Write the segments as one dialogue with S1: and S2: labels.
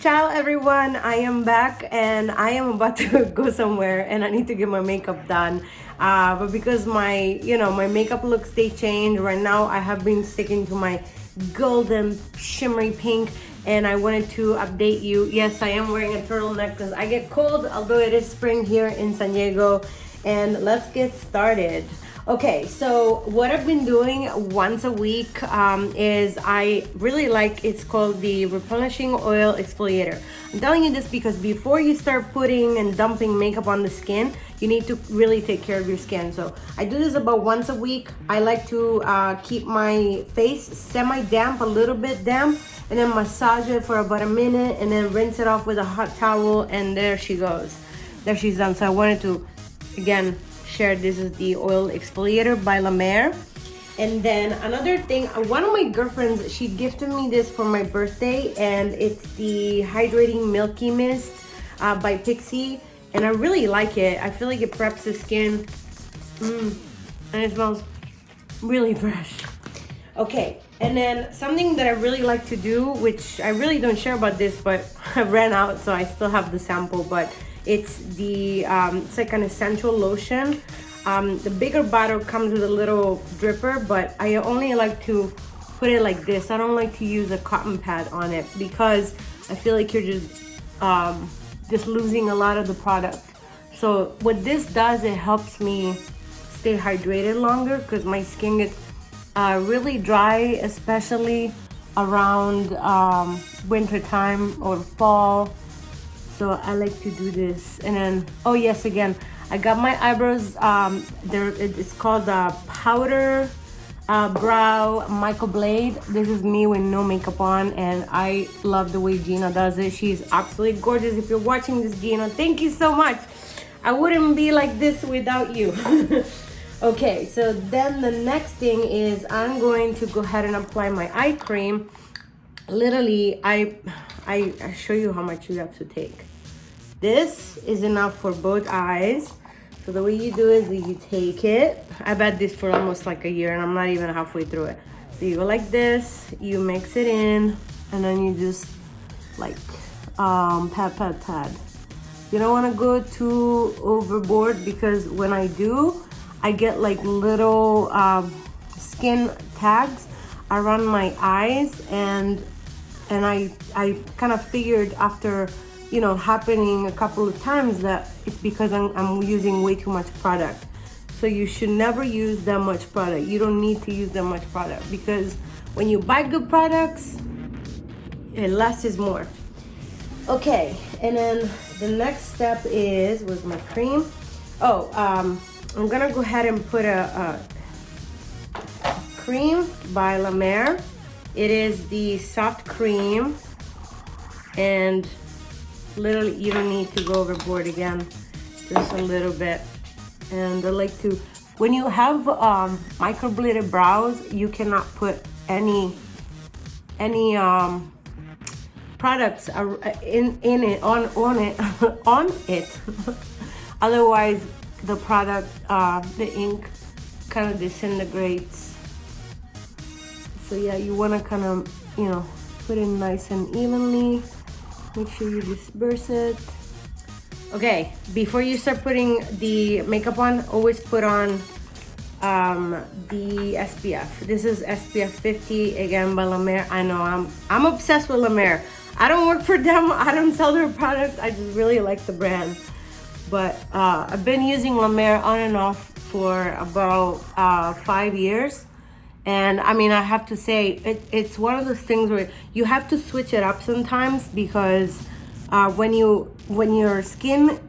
S1: Ciao everyone, I am back and I am about to go somewhere and I need to get my makeup done. But because my makeup looks, they change. Right now I have been sticking to my golden shimmery pink and I wanted to update you. Yes, I am wearing a turtleneck because I get cold, although it is spring here in San Diego. And let's get started. Okay, so what I've been doing once a week is I really like, it's called the replenishing oil exfoliator. I'm telling you this because before you start putting and dumping makeup on the skin, you need to really take care of your skin. So I do this about once a week. I like to keep my face semi-damp, a little bit damp, and then massage it for about a minute and then rinse it off with a hot towel, and there she goes. There she's done. So I wanted to, again, share. This is the oil exfoliator by La Mer. And then another thing, one of my girlfriends, she gifted me this for my birthday, and it's the hydrating milky mist by Pixie, and I really like it. I feel like it preps the skin and it smells really fresh. Okay, and then something that I really like to do, which I really don't share about this, but I ran out, so I still have the sample, but it's the it's like an essential lotion. The bigger bottle comes with a little dripper, but I only like to put it like this. I don't like to use a cotton pad on it because I feel like you're just losing a lot of the product. So what this does, it helps me stay hydrated longer because my skin gets really dry, especially around winter time or fall. So I like to do this. And then, oh yes, again, I got my eyebrows, it's called Powder Brow Microblade. This is me with no makeup on, and I love the way Gina does it. She's absolutely gorgeous. If you're watching this, Gina, thank you so much. I wouldn't be like this without you. Okay, so then the next thing is I'm going to go ahead and apply my eye cream. Literally, I show you how much you have to take. This is enough for both eyes. So the way you do is you take it. I've had this for almost like a year and I'm not even halfway through it. So you go like this, you mix it in, and then you just like pat. You don't want to go too overboard because when I do, I get like little skin tags around my eyes, and I kind of figured after happening a couple of times that it's because I'm using way too much product. So you should never use that much product. You don't need to use that much product because when you buy good products, it less is more. Okay, and then the next step is with my cream. I'm gonna go ahead and put a cream by La Mer. It is the soft cream, and literally you don't need to go overboard. Again, just a little bit. And I like to, when you have microbladed brows, you cannot put any products in it on it otherwise the product, the ink kind of disintegrates. So yeah, you want to kind of put it nice and evenly. Make sure you disperse it. Okay, before you start putting the makeup on, always put on the SPF. This is SPF 50, again by La Mer. I know I'm obsessed with La Mer. I don't work for them, I don't sell their products, I just really like the brand. But I've been using La Mer on and off for about 5 years. And I mean, I have to say, it's one of those things where you have to switch it up sometimes because when your skin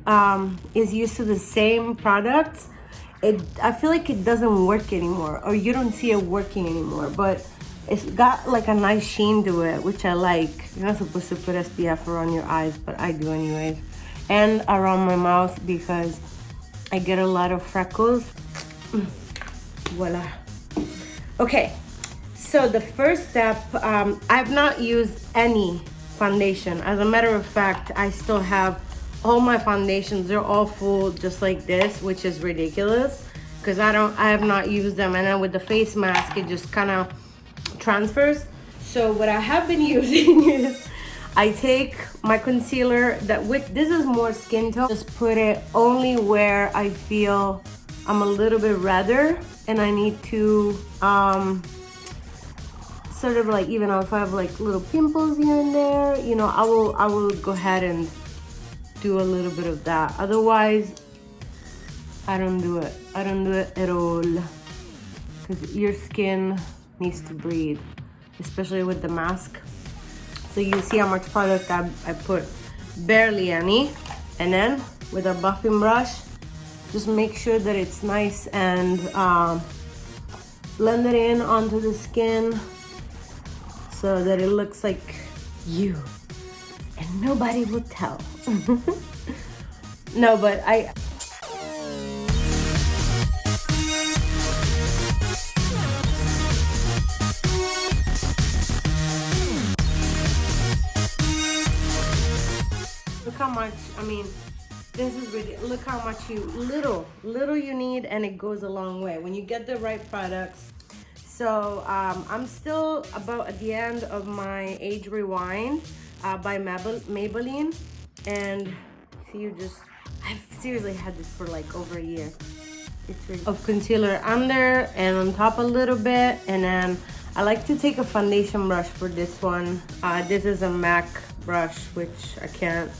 S1: is used to the same products, I feel like it doesn't work anymore, or you don't see it working anymore. But it's got like a nice sheen to it, which I like. You're not supposed to put SPF around your eyes, but I do anyways. And around my mouth because I get a lot of freckles. Voila. Okay, so the first step, I've not used any foundation. As a matter of fact, I still have all my foundations. They're all full just like this, which is ridiculous because I have not used them. And then with the face mask, it just kind of transfers. So what I have been using is I take my concealer that with this is more skin tone, just put it only where I feel I'm a little bit redder and I need to sort of like, even if I have like little pimples here and there, you know, I will go ahead and do a little bit of that. Otherwise, I don't do it. I don't do it at all, because your skin needs to breathe, especially with the mask. So you see how much product I put, barely any. And then with a buffing brush, just make sure that it's nice and blend it in onto the skin so that it looks like you and nobody will tell. No, but look how much, I mean, this is ridiculous. Look how much little you need, and it goes a long way when you get the right products. So I'm still about at the end of my Age Rewind by Maybelline, and see, you just, I've seriously had this for like over a year. It's really of concealer under and on top a little bit, and then I like to take a foundation brush for this one. This is a MAC brush, which I can't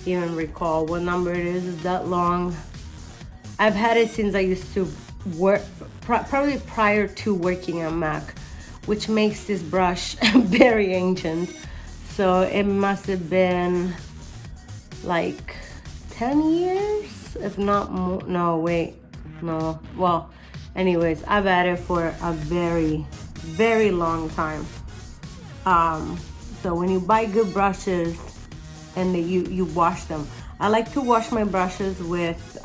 S1: even recall what number it is. It's that long. I've had it since I used to work, probably prior to working on MAC, which makes this brush very ancient. So it must have been like 10 years, if not more. No, wait, no. Well, anyways, I've had it for a very, very long time. So when you buy good brushes and you wash them, I like to wash my brushes with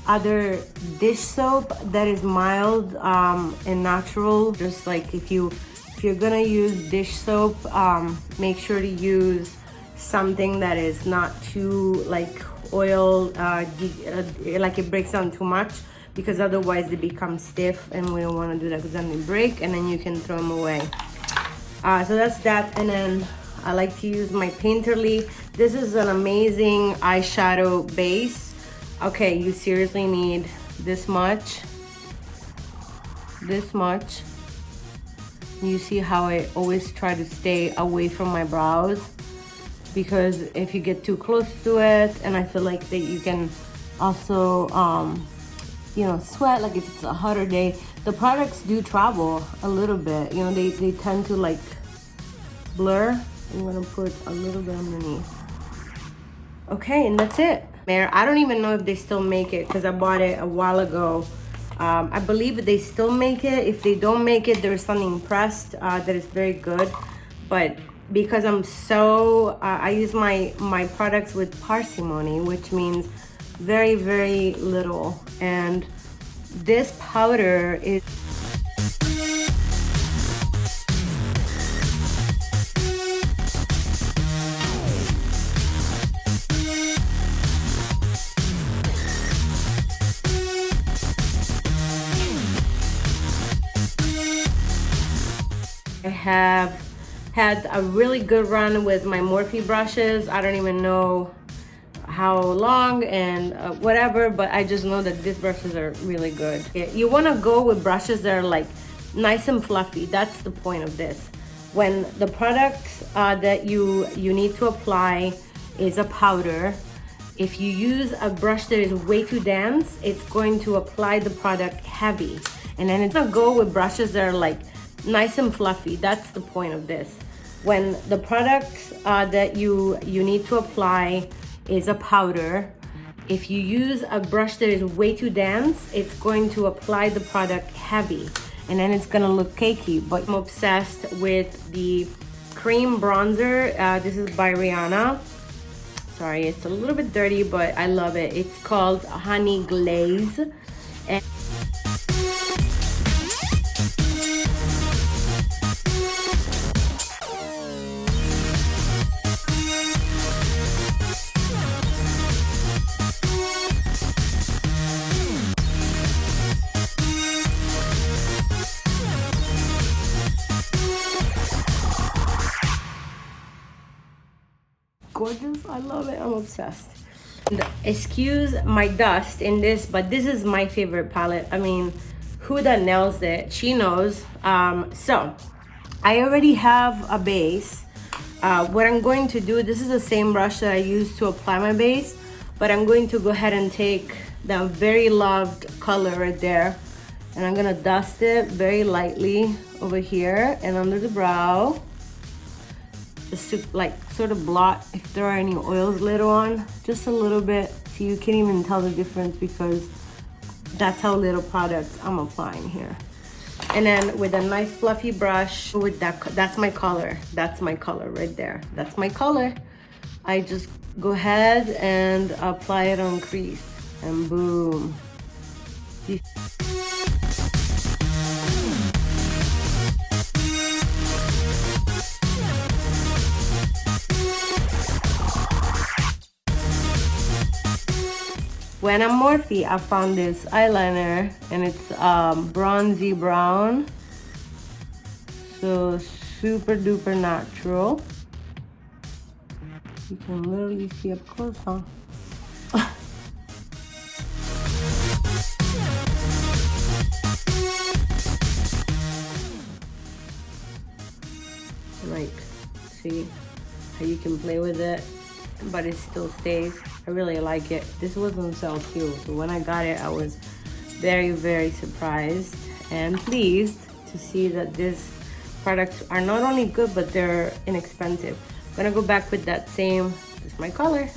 S1: other dish soap that is mild and natural. Just like if you're gonna use dish soap, make sure to use something that is not too like oil, like it breaks down too much, because otherwise they become stiff, and we don't want to do that, because then they break and then you can throw them away. So that's that. And then I like to use my Painterly. This is an amazing eyeshadow base. Okay, you seriously need this much. This much. You see how I always try to stay away from my brows, because if you get too close to it, and I feel like that you can also you know, sweat, like if it's a hotter day. The products do travel a little bit, you know, they tend to like blur. I'm gonna put a little bit underneath. Okay, and that's it. I don't even know if they still make it, because I bought it a while ago. I believe they still make it. If they don't make it, there's something pressed that is very good. But because I'm so, I use my products with parsimony, which means very, very little. And this powder is I have had a really good run with my Morphe brushes. I don't even know how long and whatever, but I just know that these brushes are really good. You want to go with brushes that are like nice and fluffy. That's the point of this. When the product that you need to apply is a powder, if you use a brush that is way too dense, it's going to apply the product heavy. And then it's gonna go with brushes that are like nice and fluffy. That's the point of this. When the product that you need to apply is a powder, if you use a brush that is way too dense, it's going to apply the product heavy, and then it's gonna look cakey. But I'm obsessed with the cream bronzer. This is by Rihanna. Sorry, it's a little bit dirty, but I love it. It's called Honey Glaze. And gorgeous. I love it. I'm obsessed. And excuse my dust in this, but this is my favorite palette. I mean, who that nails it, she knows. So I already have a base. What I'm going to do, this is the same brush that I used to apply my base, but I'm going to go ahead and take that very loved color right there, and I'm gonna dust it very lightly over here and under the brow, just to like sort of blot if there are any oils later on, just a little bit, so you can't even tell the difference because that's how little product I'm applying here. And then with a nice fluffy brush, with that's my color right there, that's my color. I just go ahead and apply it on crease, and boom. When I'm Morphe, I found this eyeliner, and it's bronzy brown, so super duper natural. You can literally see up close, huh? Like, see how you can play with it, but it still stays. I really like it. This was on sale too, so when I got it, I was very, very surprised and pleased to see that these products are not only good, but they're inexpensive. I'm gonna go back with that same, this is my color,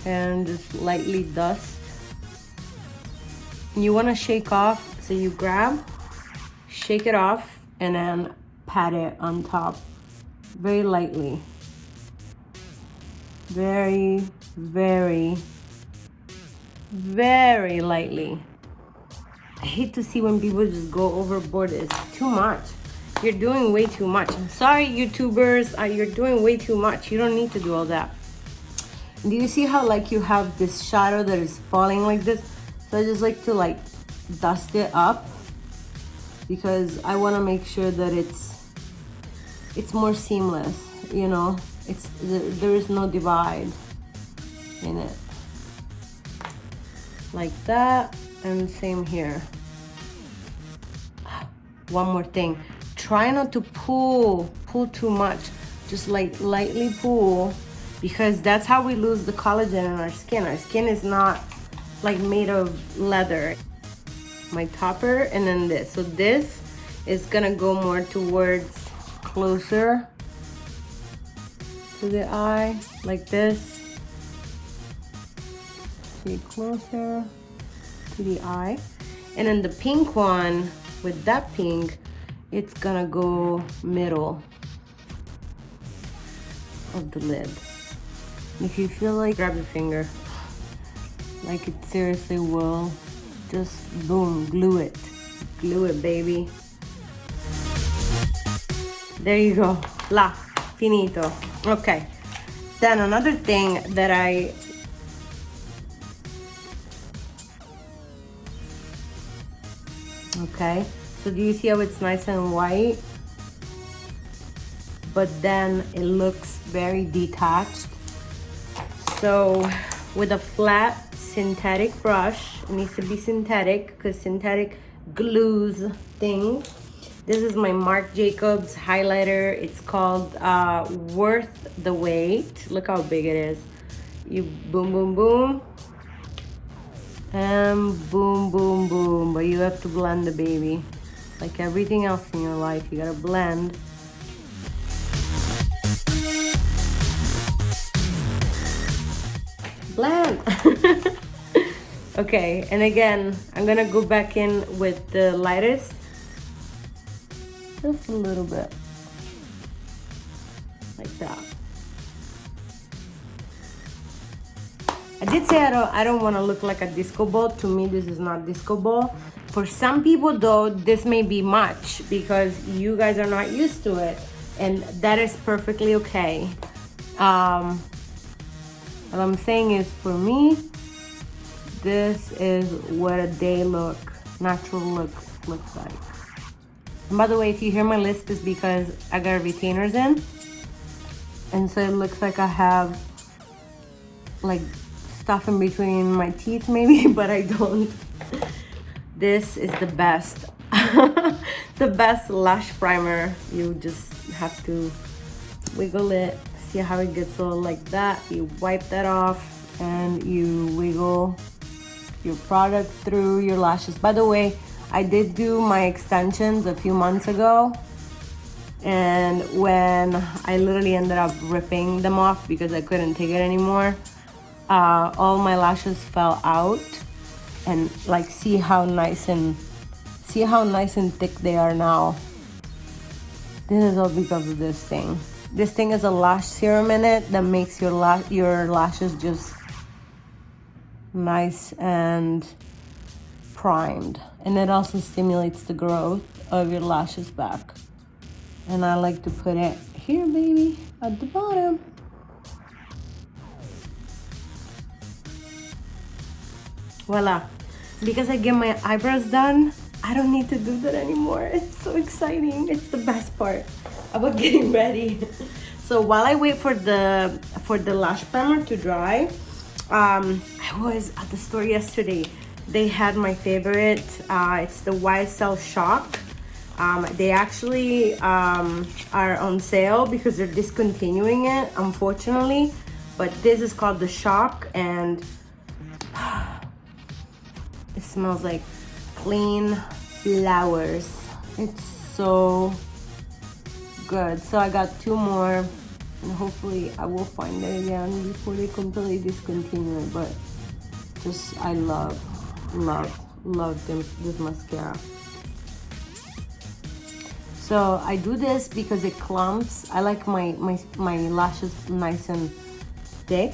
S1: and just lightly dust. And you wanna shake off, so you grab, shake it off, and then pat it on top very lightly. Very, very, very lightly. I hate to see when people just go overboard. It's too much. You're doing way too much. I'm sorry, YouTubers, you're doing way too much. You don't need to do all that. Do you see how like you have this shadow that is falling like this? So I just like to like dust it up because I want to make sure that it's more seamless, you know. There is no divide in it. Like that, and same here. One more thing. Try not to pull too much. Just like lightly pull, because that's how we lose the collagen in our skin. Our skin is not like made of leather. My topper, and then this. So this is gonna go more towards closer to the eye, like this. See, closer to the eye. And then the pink one, with that pink, it's gonna go middle of the lid. If you feel like, grab your finger, like it seriously will. Just boom, glue it. Glue it, baby. There you go. La, finito. Okay. Then another thing that okay, so do you see how it's nice and white? But then it looks very detached. So with a flat synthetic brush, it needs to be synthetic because synthetic glues things. This is my Marc Jacobs highlighter. It's called Worth the Wait. Look how big it is. You boom, boom, boom. And boom, boom, boom. But you have to blend the baby. Like everything else in your life, you gotta blend. Blend. Okay, and again, I'm gonna go back in with the lightest. Just a little bit. Like that. I did say I don't want to look like a disco ball. To me, this is not disco ball. For some people though, this may be much because you guys are not used to it, and that is perfectly okay. What I'm saying is, for me, this is what a day look, natural look looks like. And by the way, if you hear my lisp, it's because I got retainers in. And so it looks like I have like stuff in between my teeth maybe, but I don't. This is the best. The best lash primer. You just have to wiggle it, see how it gets all like that. You wipe that off and you wiggle your product through your lashes. By the way, I did do my extensions a few months ago, and when I literally ended up ripping them off because I couldn't take it anymore, all my lashes fell out. And like see how nice and thick they are now. This is all because of this thing. This thing is a lash serum in it that makes your lashes just nice and primed, and it also stimulates the growth of your lashes back. And I like to put it here, baby, at the bottom. Voila. Because I get my eyebrows done, I don't need to do that anymore. It's so exciting. It's the best part about getting ready. So while I wait for the lash primer to dry, I was at the store yesterday. They had my favorite. It's the YSL Shock. They actually are on sale because they're discontinuing it, unfortunately. But this is called the Shock, and it smells like clean flowers. It's so good. So I got 2 more, and hopefully I will find it again before they completely discontinue it. But just I love this mascara. So I do this because it clumps. I like my lashes nice and thick,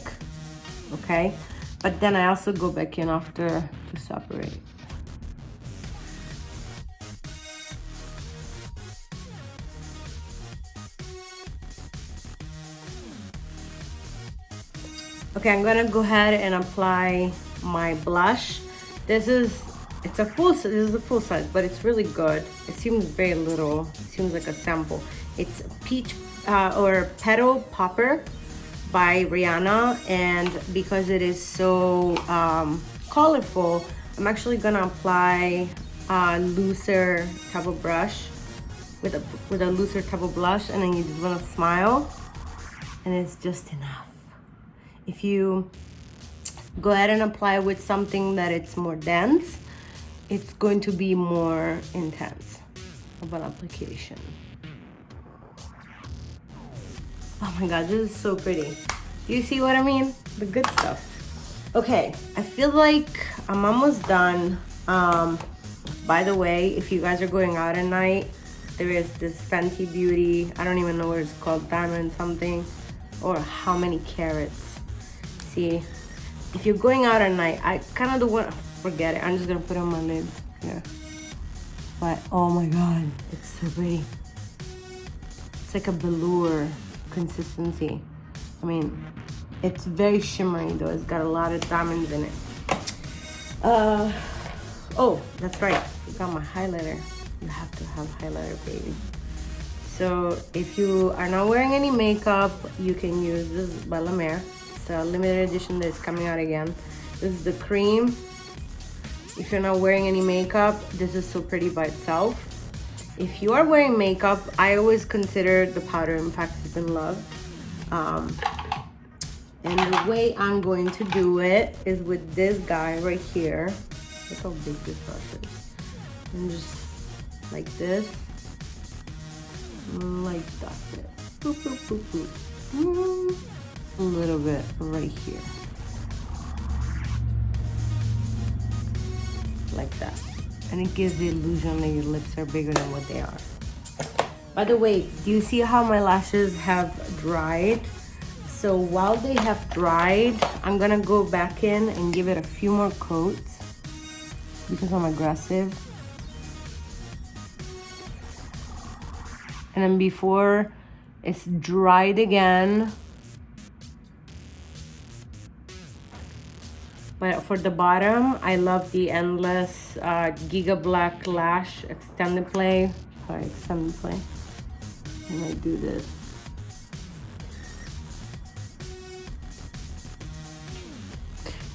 S1: okay? But then I also go back in after to separate. Okay, I'm gonna go ahead and apply my blush. This is a full size, but it's really good. It seems very little. It seems like a sample. It's Peach or Petal Popper by Rihanna, and because it is so colorful, I'm actually gonna apply a looser type of brush with a looser type of blush, and then you just wanna smile, and it's just enough. If you go ahead and apply with something that it's more dense, it's going to be more intense of an application. Oh my god, this is so pretty. Do you see what I mean? The good stuff. Okay, I feel like I'm almost done. By the way, if you guys are going out at night, there is this Fenty Beauty, I don't even know what it's called, diamond something, or how many carats. See, if you're going out at night, I kind of don't want to forget it. I'm just gonna put it on my lids here. But oh my god, it's so pretty. It's like a velour consistency. I mean, it's very shimmery though. It's got a lot of diamonds in it. Oh, that's right. I got my highlighter. You have to have highlighter, baby. So if you are not wearing any makeup, you can use this by La Mer. It's a limited edition that is coming out again. This is the cream. If you're not wearing any makeup, this is so pretty by itself. If you are wearing makeup, I always consider the powder Impact is in Love. And the way I'm going to do it is with this guy right here. Look how big this brush is. And just like this. Like dust it. Boop, boop, boop, boop. A little bit right here. Like that. And it gives the illusion that your lips are bigger than what they are. By the way, do you see how my lashes have dried? So while they have dried, I'm gonna go back in and give it a few more coats because I'm aggressive. And then before it's dried again, but for the bottom, I love the Endless Giga Black Lash Extended Play. Sorry, Extended Play. And I do this.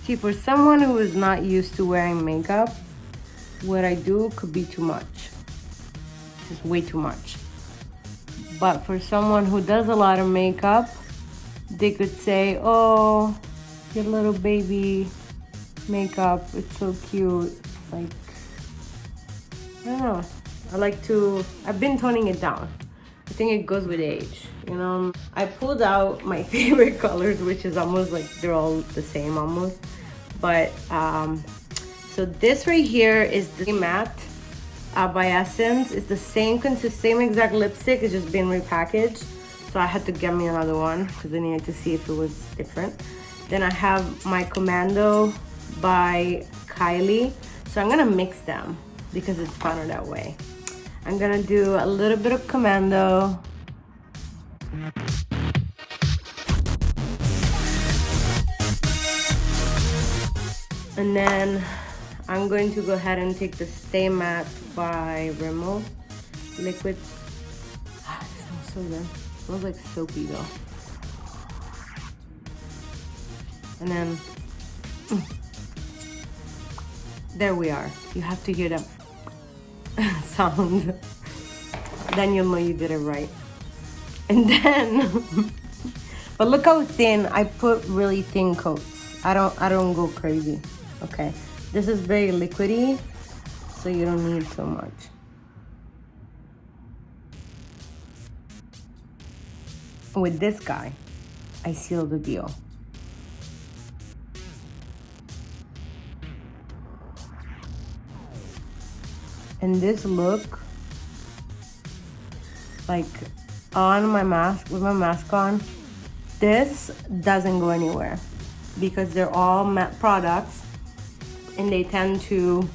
S1: See, for someone who is not used to wearing makeup, what I do could be too much. Just way too much. But for someone who does a lot of makeup, they could say, oh, your little baby makeup, it's so cute. Like, I don't know. I've been toning it down. I think it goes with age, you know. I pulled out my favorite colors, which is almost like they're all the same almost. But, so this right here is the matte by Essence. It's the same exact lipstick, it's just been repackaged. So I had to get me another one because I needed to see if it was different. Then I have my Commando by Kylie. So I'm gonna mix them because it's funner that way. I'm gonna do a little bit of Commando. And then I'm going to go ahead and take the Stay Matte by Rimmel liquid. It smells so good. It smells like soapy though. And then, there we are. You have to hear that sound. Then you'll know you did it right. And then, but look how thin. I put really thin coats. I don't go crazy. Okay, this is very liquidy, so you don't need so much. With this guy, I seal the deal. And this look, like on my mask, with my mask on, this doesn't go anywhere because they're all matte products and they tend to,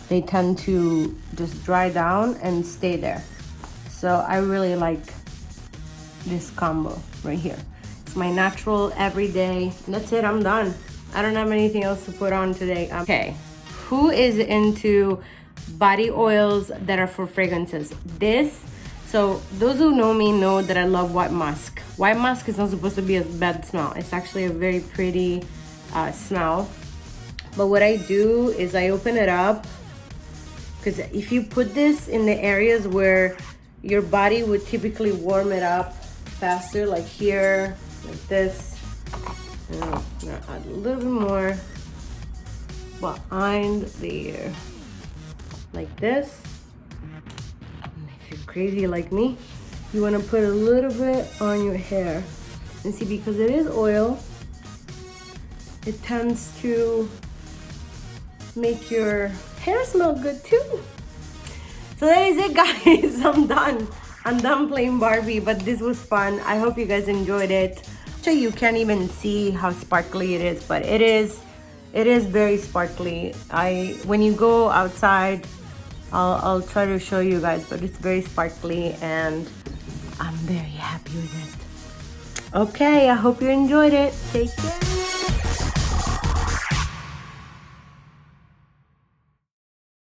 S1: they tend to just dry down and stay there. So I really like this combo right here. It's my natural everyday. That's it, I'm done. I don't have anything else to put on today. Okay, who is into body oils that are for fragrances? So those who know me know that I love white musk. White musk is not supposed to be a bad smell. It's actually a very pretty smell. But what I do is I open it up, because if you put this in the areas where your body would typically warm it up faster, like here, like this, and I'm gonna add a little bit more behind the ear, like this. And if you're crazy like me, you want to put a little bit on your hair. And see, because it is oil, it tends to make your hair smell good too. So that is it, guys. I'm done playing Barbie, but this was fun. I hope you guys enjoyed it. So you can't even see how sparkly it is, but it is very sparkly. When you go outside, I'll try to show you guys, but it's very sparkly and I'm very happy with it. Okay, I hope you enjoyed it. Take care.